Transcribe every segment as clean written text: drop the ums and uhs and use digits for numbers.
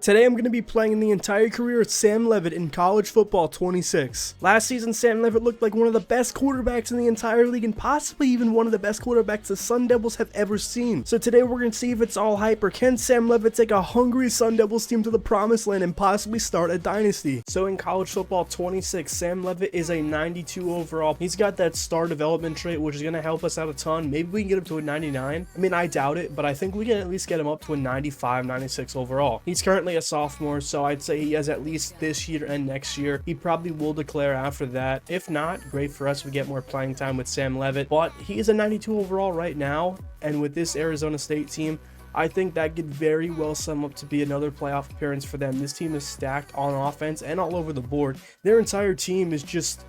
Today I'm going to be playing the entire career of Sam Leavitt in college football 26. Last season, Sam Leavitt looked like one of the best quarterbacks in the entire league and possibly even one of the best quarterbacks the Sun Devils have ever seen. So today we're going to see if it's all hype, or can Sam Leavitt take a hungry Sun Devils team to the promised land and possibly start a dynasty. So in college football 26, Sam Leavitt is a 92 overall. He's got that star development trait, which is going to help us out a ton. Maybe we can get him to a 99. I mean, I doubt it, but I think we can at least get him up to a 95, 96 overall. He's currently a sophomore, so I'd say he has at least this year and next year. He probably will declare after that. If not, great for us. We get more playing time with Sam Leavitt, but he is a 92 overall right now, and with this Arizona State team, I think that could very well sum up to be another playoff appearance for them. This team is stacked on offense and all over the board. Their entire team is just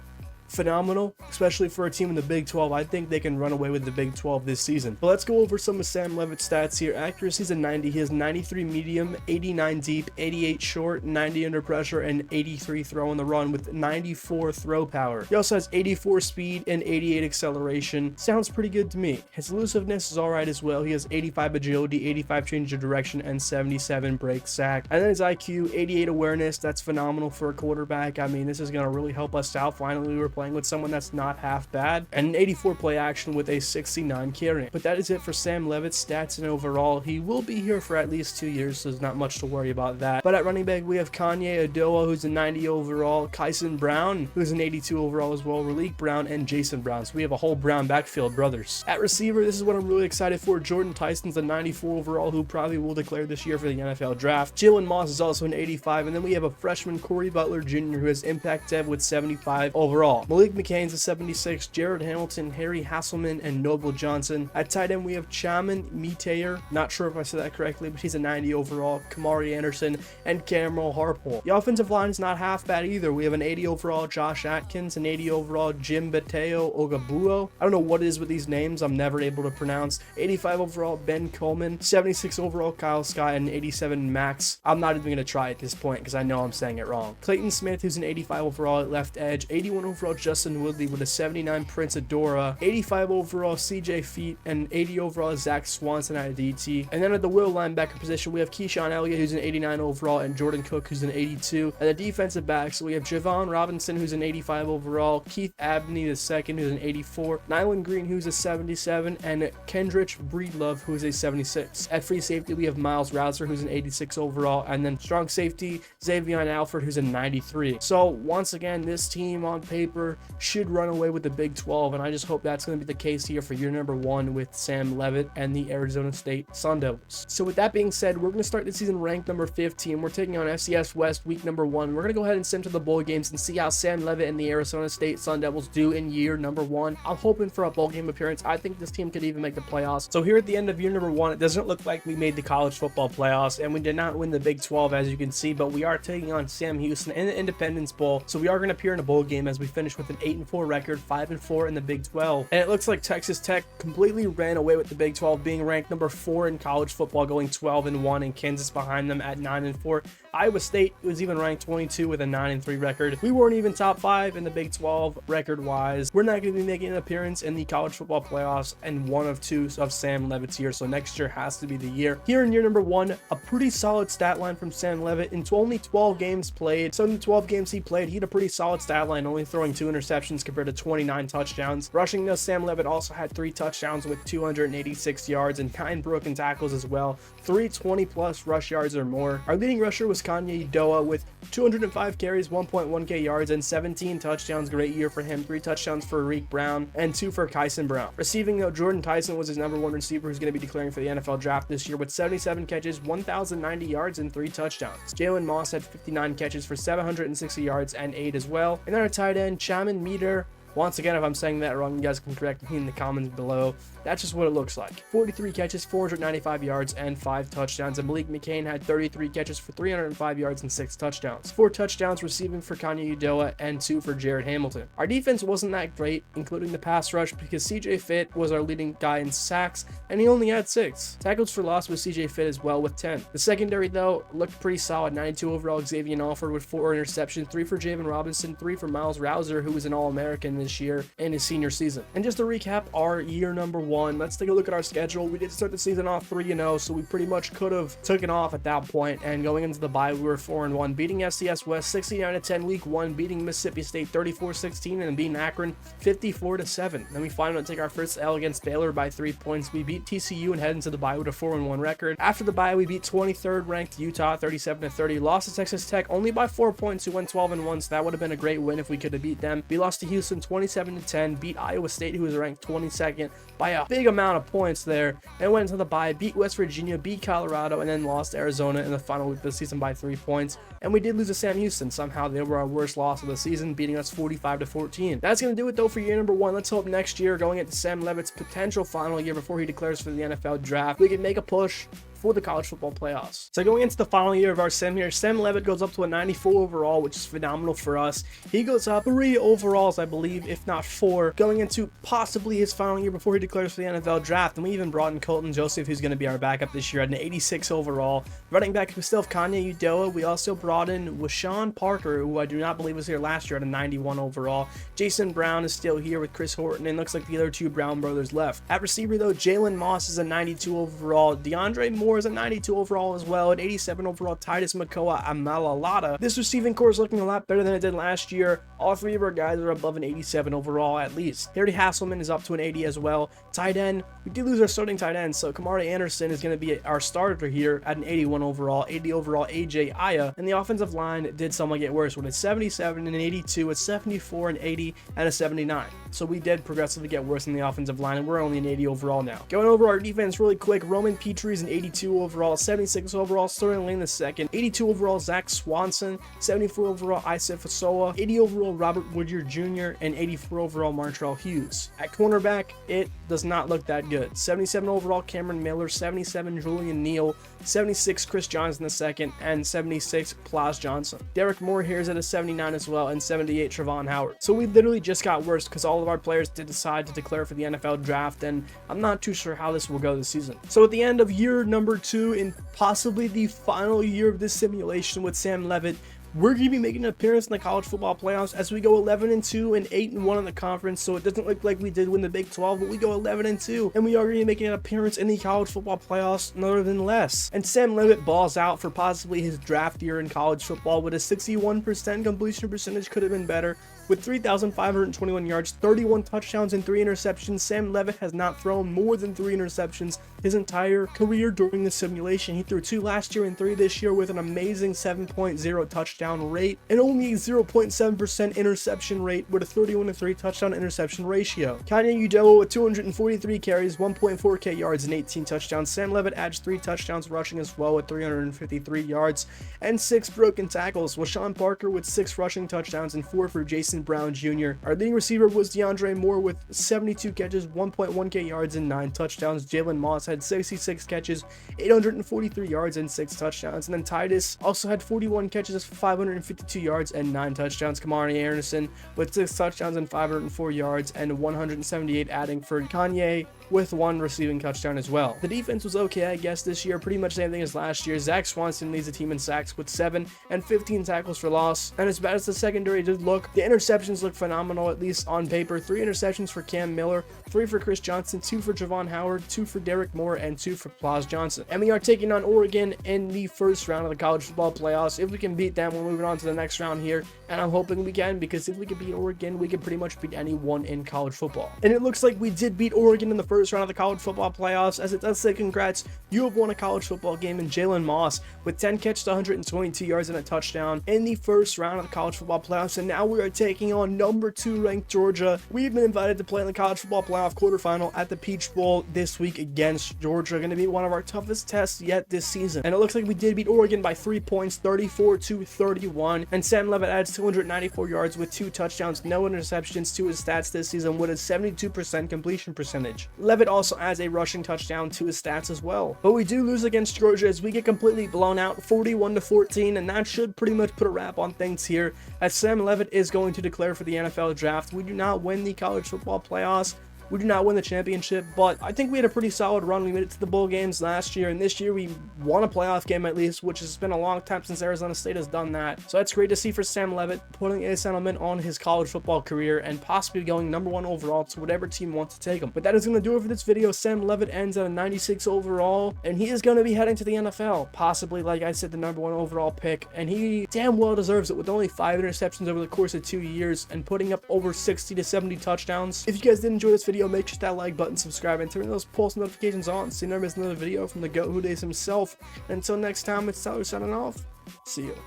phenomenal, especially for a team in the Big 12. I think they can run away with the Big 12 this season. But let's go over some of Sam Leavitt's stats here. Accuracy is a 90. He has 93 medium, 89 deep, 88 short, 90 under pressure, and 83 throw on the run with 94 throw power. He also has 84 speed and 88 acceleration. Sounds pretty good to me. His elusiveness is alright as well. He has 85 agility, 85 change of direction, and 77 break sack. And then his IQ, 88 awareness. That's phenomenal for a quarterback. I mean, this is going to really help us out. Finally, we're playing with someone that's not half bad, and an 84 play action with a 69 carrying. But that is it for Sam Leavitt's stats and overall. He will be here for at least 2 years, so there's not much to worry about that. But at running back, we have Kanye Adoa, who's a 90 overall, Kyson Brown, who's an 82 overall as well, Raleek Brown, and Jason Brown. So we have a whole Brown backfield brothers. At receiver, this is what I'm really excited for. Jordan Tyson's a 94 overall, who probably will declare this year for the NFL draft. Jalen Moss is also an 85, and then we have a freshman, Corey Butler Jr., who has impact dev with 75 overall. Malik McCain's a 76, Jared Hamilton, Harry Hasselman, and Noble Johnson. At tight end, we have Chaman Meteor, not sure if I said that correctly, but he's a 90 overall, Kamari Anderson, and Cameron Harpole. The offensive line is not half bad either. We have an 80 overall Josh Atkins, an 80 overall Jim Bateo Ogabuo. I don't know what it is with these names, I'm never able to pronounce. 85 overall Ben Coleman, 76 overall Kyle Scott, and 87 Max. I'm not even going to try at this point because I know I'm saying it wrong. Clayton Smith, who's an 85 overall at left edge, 81 overall Justin Woodley with a 79 Prince Adora, 85 overall CJ Feet, and 80 overall Zach Swanson at DT. And then at the will linebacker position, we have Keyshawn Elliott, who's an 89 overall, and Jordan Cook, who's an 82. And the defensive backs, we have Javon Robinson, who's an 85 overall, Keith Abney II, who's an 84, Nyland Green, who's a 77, and Kendrick Breedlove, who's a 76. At free safety, we have Miles Rouser, who's an 86 overall, and then strong safety, Xavier Alford, who's a 93. So once again, this team on paper should run away with the Big 12, and I just hope that's going to be the case here for year number 1 with Sam Leavitt and the Arizona State Sun Devils. So with that being said, we're going to start the season ranked number 15. We're taking on FCS West week number 1. We're going to go ahead and sim to the bowl games and see how Sam Leavitt and the Arizona State Sun Devils do in year number 1. I'm hoping for a bowl game appearance. I think this team could even make the playoffs. So here at the end of year number 1, it doesn't look like we made the college football playoffs, and we did not win the Big 12 as you can see, but we are taking on Sam Houston in the Independence Bowl. So we are going to appear in a bowl game as we finish with an 8-4 record, 5-4 in the Big 12. And it looks like Texas Tech completely ran away with the Big 12, being ranked number 4 in college football, going 12-1, and Kansas behind them at 9-4. Iowa State was even ranked 22 with a 9-3 record. We weren't even top 5 in the Big 12 record wise. We're not going to be making an appearance in the college football playoffs and 1 of 2 of Sam Leavitt's year, so next year has to be the year. Here in year number 1, a pretty solid stat line from Sam Leavitt. In only 12 games played, so in the 12 games he played, he had a pretty solid stat line, only throwing 2 interceptions compared to 29 touchdowns. Rushing though, Sam Leavitt also had 3 touchdowns with 286 yards and 9 broken tackles as well. 3 20+ rush yards or more. Our leading rusher was Kanye Doa with 205 carries, 1.1k yards, and 17 touchdowns. Great year for him. 3 touchdowns for Raleek Brown and 2 for Kyson Brown. Receiving though, Jordan Tyson was his number 1 receiver, who's going to be declaring for the NFL draft this year with 77 catches, 1,090 yards, and 3 touchdowns. Jalen Moss had 59 catches for 760 yards and 8 as well. And then our tight end, Chaman Meteor. Once again, if I'm saying that wrong, you guys can correct me in the comments below. That's just what it looks like. 43 catches, 495 yards, and 5 touchdowns. And Malik McCain had 33 catches for 305 yards and 6 touchdowns. 4 touchdowns receiving for Kanye Udoa and 2 for Jared Hamilton. Our defense wasn't that great, including the pass rush, because CJ Fitt was our leading guy in sacks, and he only had 6. Tackles for loss with CJ Fitt as well with 10. The secondary, though, looked pretty solid. 92 overall Xavier Alford with 4 interceptions, 3 for Javon Robinson, 3 for Miles Rouser, who was an All-American this year in his senior season. And just to recap our year number 1, let's take a look at our schedule. We did start the season off 3-0, so we pretty much could have taken off at that point, and going into the bye, we were 4-1, beating FCS West 69-10 week 1, beating Mississippi State 34-16, and beating Akron 54-7. Then we finally take our first L against Baylor by 3 points. We beat TCU and head into the bye with a 4-1 record. After the bye, we beat 23rd ranked Utah 37-30, lost to Texas Tech only by 4 points, who went 12-1, so that would have been a great win if we could have beat them. We lost to Houston 27-10, beat Iowa State, who was ranked 22nd, by a big amount of points there, and went into the bye, beat West Virginia, beat Colorado, and then lost to Arizona in the final week of the season by 3 points. And we did lose to Sam Houston. Somehow they were our worst loss of the season, beating us 45-14. That's going to do it though for year number 1. Let's hope next year, going into Sam Leavitt's potential final year before he declares for the NFL draft, we can make a push for the college football playoffs. So going into the final year of our Sam here, Sam Leavitt goes up to a 94 overall, which is phenomenal for us. He goes up 3 overalls, I believe, if not 4, going into possibly his final year before he declares for the NFL draft. And we even brought in Colton Joseph, who's going to be our backup this year, at an 86 overall. Running back, we still have Kanye Udoa. We also brought in Washawn Parker, who I do not believe was here last year, at a 91 overall. Jason Brown is still here with Chris Horton, and looks like the other 2 Brown brothers left. At receiver though, Jalen Moss is a 92 overall. DeAndre Moore is a 92 overall as well. At 87 overall, Titus Makoa Amalalata. This receiving core is looking a lot better than it did last year. All 3 of our guys are above an 87 overall at least. Harry Hasselman is up to an 80 as well. Tight end, we did lose our starting tight end, so Kamari Anderson is going to be our starter here at an 81 overall. 80 overall, AJ Aya. And the offensive line did somewhat get worse with a 77 and an 82, a 74 and 80, and a 79. So we did progressively get worse in the offensive line, and we're only an 80 overall now. Going over our defense really quick, Roman Petrie is an 82 overall, 76 overall, Sterling Lane II, 82 overall, Zach Swanson, 74 overall, Isaac Fasoa, 80 overall, Robert Woodyer Jr., and 84 overall, Martrell Hughes. At cornerback, it does not look that good. 77 overall, Cameron Miller, 77, Julian Neal, 76, Chris Johnson II, and 76, Plas Johnson. Derek Moore here is at a 79 as well, and 78, Trevon Howard. So we literally just got worse because all of our players did decide to declare for the NFL draft, and I'm not too sure how this will go this season. So at the end of year number 2, in possibly the final year of this simulation with Sam Leavitt, we're going to be making an appearance in the college football playoffs as we go 11-2 and 8-1 in the conference. So it doesn't look like we did win the Big 12, but we go 11-2, and we are going to be making an appearance in the college football playoffs, none than less. And Sam Leavitt balls out for possibly his draft year in college football with a 61% completion percentage. Could have been better. With 3,521 yards, 31 touchdowns, and 3 interceptions, Sam Leavitt has not thrown more than 3 interceptions his entire career during the simulation. He threw 2 last year and 3 this year with an amazing 7.0 touchdown rate and only a 0.7% interception rate with a 31-3 touchdown interception ratio. Kanye Udoa with 243 carries, 1.4k yards, and 18 touchdowns. Sam Leavitt adds 3 touchdowns rushing as well with 353 yards and 6 broken tackles. Washawn Parker with 6 rushing touchdowns and 4 for Jason Brown Jr. Our leading receiver was DeAndre Moore with 72 catches, 1.1k yards, and 9 touchdowns. Jalen Moss had 66 catches, 843 yards, and 6 touchdowns. And then Titus also had 41 catches, 552 yards, and 9 touchdowns. Kamari Anderson with 6 touchdowns and 504 yards, and 178 adding for Kanye with 1 receiving touchdown as well. The defense was okay, I guess, this year. Pretty much the same thing as last year. Zach Swanson leads the team in sacks with 7 and 15 tackles for loss. And as bad as the secondary did look, the interceptions look phenomenal, at least on paper. 3 interceptions for Cam Miller, 3 for Chris Johnson, 2 for Trevon Howard, 2 for Derek Moore, and 2 for Plas Johnson. And we are taking on Oregon in the first round of the college football playoffs. If we can beat them, we're moving on to the next round here. And I'm hoping we can, because if we can beat Oregon, we can pretty much beat anyone in college football. And it looks like we did beat Oregon in the first round of the college football playoffs, as it does say congrats, you have won a college football game. In Jalen Moss with 10 catches, 122 yards, and a touchdown in the first round of the college football playoffs. And now we are taking on number 2 ranked Georgia. We've been invited to play in the college football playoff quarterfinal at the Peach Bowl this week against Georgia. Going to be one of our toughest tests yet this season. And it looks like we did beat Oregon by 3 points, 34-31. And Sam Leavitt adds 294 yards with 2 touchdowns, no interceptions to his stats this season with a 72% completion percentage. Leavitt also adds a rushing touchdown to his stats as well. But we do lose against Georgia as we get completely blown out 41-14, and that should pretty much put a wrap on things here, as Sam Leavitt is going to declare for the NFL draft. We do not win the college football playoffs. We did not win the championship, but I think we had a pretty solid run. We made it to the bowl games last year, and this year we won a playoff game at least, which has been a long time since Arizona State has done that. So that's great to see for Sam Leavitt, putting a sentiment on his college football career and possibly going #1 overall to whatever team wants to take him. But that is going to do it for this video. Sam Leavitt ends at a 96 overall, and he is going to be heading to the NFL, possibly, like I said, the #1 overall pick, and he damn well deserves it with only 5 interceptions over the course of 2 years and putting up over 60 to 70 touchdowns. If you guys did enjoy this video, make sure to hit that like button, subscribe, and turn those post notifications on so you never miss another video from the GOAT Who Days himself. Until next time, it's Tyler signing off. See you.